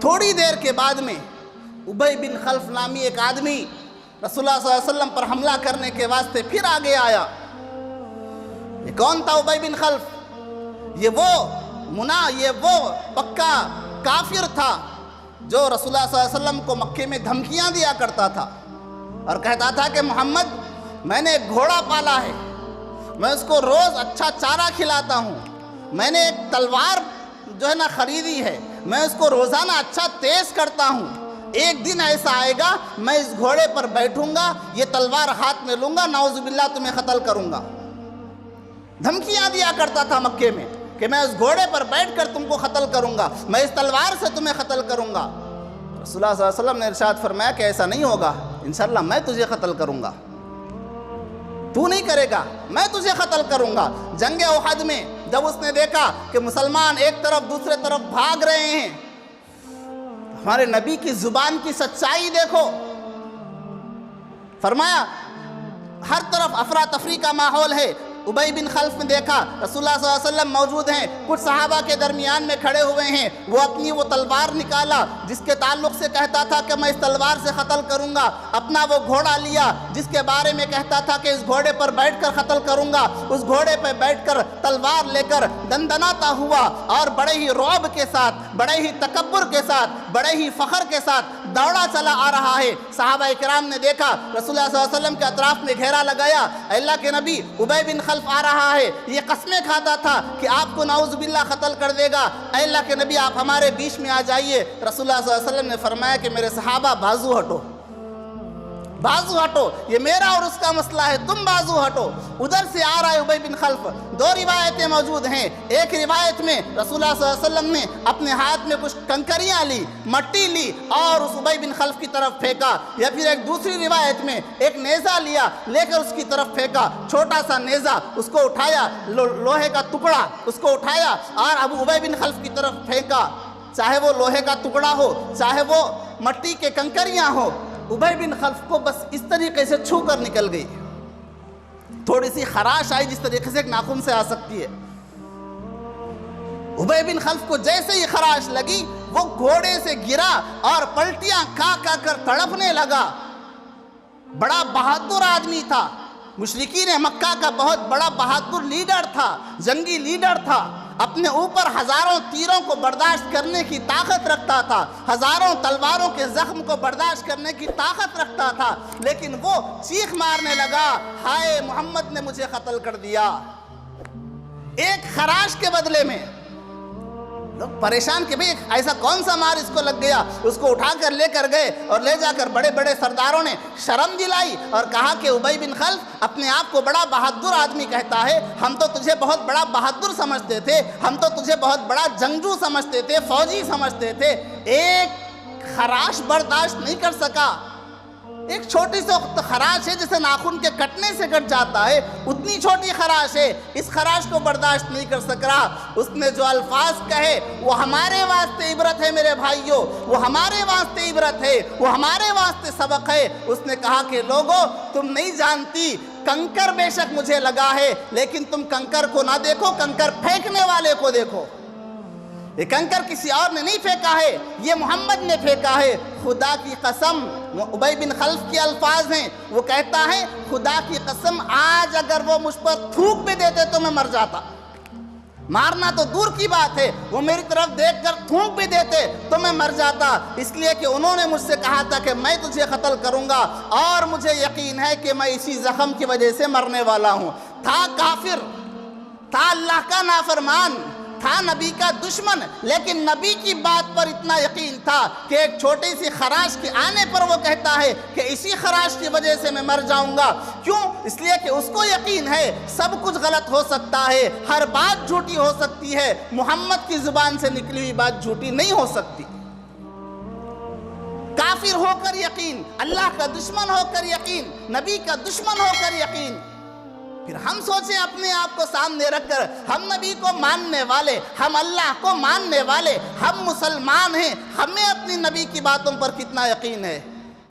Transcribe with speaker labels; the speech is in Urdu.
Speaker 1: تھوڑی دیر کے بعد میں ابی بن خلف نامی ایک آدمی رسول اللہ صلی اللہ علیہ وسلم پر حملہ کرنے کے واسطے پھر آگے آیا۔ یہ کون تھا ابی بن خلف؟ یہ وہ پکا کافر تھا جو رسول اللہ صلی اللہ علیہ وسلم کو مکے میں دھمکیاں دیا کرتا تھا اور کہتا تھا کہ محمد میں نے ایک گھوڑا پالا ہے، میں اس کو روز اچھا چارہ کھلاتا ہوں، میں نے ایک تلوار خریدی ہے، میں اس کو روزانہ اچھا تیز کرتا ہوں، ایک دن ایسا آئے گا میں اس گھوڑے پر بیٹھوں گا، یہ تلوار ہاتھ میں لوں گا، نعوذ باللہ تمہیں قتل کروں گا۔ دھمکیاں دیا کرتا تھا مکے میں کہ میں اس گھوڑے پر بیٹھ کر تم کو قتل کروں گا، میں اس تلوار سے تمہیں قتل کروں گا۔ رسول اللہ صلی اللہ علیہ وسلم نے ارشاد فرمایا کہ ایسا نہیں ہوگا، انشاءاللہ میں تجھے قتل کروں گا، تو نہیں کرے گا، میں تجھے قتل کروں گا۔ جنگ احد میں جب اس نے دیکھا کہ مسلمان ایک طرف دوسرے طرف بھاگ رہے ہیں، ہمارے نبی کی زبان کی سچائی دیکھو، فرمایا ہر طرف افراتفری کا ماحول ہے۔ ابی بن خلف نے دیکھا رسول اللہ صلی اللہ علیہ وسلم موجود ہیں، کچھ صحابہ کے درمیان میں کھڑے ہوئے ہیں، وہ اپنی وہ تلوار نکالا جس کے تعلق سے کہتا تھا کہ میں اس تلوار سے قتل کروں گا، اپنا وہ گھوڑا لیا جس کے بارے میں کہتا تھا کہ اس گھوڑے پر بیٹھ کر قتل کروں گا، اس گھوڑے پہ بیٹھ کر تلوار لے کر دندناتا ہوا اور بڑے ہی رعب کے ساتھ، بڑے ہی تکبر کے ساتھ، بڑے ہی فخر کے ساتھ دوڑا چلا آ رہا ہے۔ صحابہ کرام نے دیکھا رسول اللہ صلی اللہ علیہ وسلم کے اطراف میں گھیرا لگایا، اللہ کے نبی ابی بن خلف آ رہا ہے، یہ قسمیں کھاتا تھا کہ آپ کو نعوذ باللہ قتل کر دے گا، اے اللہ کے نبی آپ ہمارے بیچ میں آ جائیے۔ رسول اللہ صلی اللہ علیہ وسلم نے فرمایا کہ میرے صحابہ بازو ہٹو، بازو ہٹو، یہ میرا اور اس کا مسئلہ ہے، تم بازو ہٹو۔ ادھر سے آ رہا ہے ابی بن خلف، دو روایتیں موجود ہیں، ایک روایت میں رسول اللہ صلی اللہ علیہ وسلم نے اپنے ہاتھ میں کچھ کنکریاں لی، مٹی لی اور اس ابی بن خلف کی طرف پھینکا، یا پھر ایک دوسری روایت میں ایک نیزہ لیا، لے کر اس کی طرف پھینکا، چھوٹا سا نیزہ، اس کو اٹھایا، لوہے کا ٹکڑا اس کو اٹھایا اور اب ابی بن خلف کی طرف پھینکا، چاہے وہ لوہے کا ٹکڑا ہو، چاہے وہ مٹی کے کنکریاں ہو، ابی بن خلف کو بس اس طریقے سے چھو کر نکل گئی، تھوڑی سی خراش آئی جس طریقے سے ایک ناخن سے آ سکتی ہے۔ ابی بن خلف کو جیسے ہی خراش لگی وہ گھوڑے سے گرا اور پلٹیاں کھا کر تڑپنے لگا۔ بڑا بہادر آدمی تھا، مشرکین مکہ کا بہت بڑا بہادر لیڈر تھا، جنگی لیڈر تھا، اپنے اوپر ہزاروں تیروں کو برداشت کرنے کی طاقت رکھتا تھا، ہزاروں تلواروں کے زخم کو برداشت کرنے کی طاقت رکھتا تھا، لیکن وہ چیخ مارنے لگا، ہائے محمد نے مجھے قتل کر دیا۔ ایک خراش کے بدلے میں لوگ پریشان کہ بھئی ایسا کون سا مار اس کو لگ گیا، اس کو اٹھا کر لے کر گئے اور لے جا کر بڑے بڑے سرداروں نے شرم دلائی اور کہا کہ ابی بن خلف اپنے آپ کو بڑا بہادر آدمی کہتا ہے، ہم تو تجھے بہت بڑا بہادر سمجھتے تھے، ہم تو تجھے بہت بڑا جنگجو سمجھتے تھے، فوجی سمجھتے تھے، ایک خراش برداشت نہیں کر سکا۔ ایک چھوٹی سی خراش ہے جسے ناخن کے کٹنے سے کٹ جاتا ہے، اتنی چھوٹی خراش ہے، اس خراش کو برداشت نہیں کر سک رہا۔ اس نے جو الفاظ کہے وہ ہمارے واسطے عبرت ہے میرے بھائیوں، وہ ہمارے واسطے عبرت ہے، وہ ہمارے واسطے سبق ہے۔ اس نے کہا کہ لوگوں تم نہیں جانتی، کنکر بے شک مجھے لگا ہے، لیکن تم کنکر کو نہ دیکھو، کنکر پھینکنے والے کو دیکھو۔ یہ کنکر کسی اور نے نہیں پھینکا ہے، یہ محمد نے پھینکا ہے۔ خدا کی قسم، ابی بن خلف کے الفاظ ہیں، وہ کہتا ہے خدا کی قسم آج اگر وہ مجھ پر تھوک بھی دیتے تو میں مر جاتا، مارنا تو دور کی بات ہے، وہ میری طرف دیکھ کر تھوک بھی دیتے تو میں مر جاتا، اس لیے کہ انہوں نے مجھ سے کہا تھا کہ میں تجھے قتل کروں گا اور مجھے یقین ہے کہ میں اسی زخم کی وجہ سے مرنے والا ہوں۔ تھا کافر، تھا اللہ کا نافرمان، تھا نبی کا دشمن، لیکن نبی کی بات پر اتنا یقین تھا کہ ایک چھوٹی سی خراش کے آنے پر وہ کہتا ہے کہ اسی خراش کی وجہ سے میں مر جاؤں گا۔ کیوں؟ اس لیے کہ اس کو یقین ہے سب کچھ غلط ہو سکتا ہے، ہر بات جھوٹی ہو سکتی ہے، محمد کی زبان سے نکلی ہوئی بات جھوٹی نہیں ہو سکتی۔ کافر ہو کر یقین، اللہ کا دشمن ہو کر یقین، نبی کا دشمن ہو کر یقین۔ پھر ہم سوچیں اپنے آپ کو سامنے رکھ کر، ہم نبی کو ماننے والے، ہم اللہ کو ماننے والے، ہم مسلمان ہیں، ہمیں اپنی نبی کی باتوں پر کتنا یقین ہے۔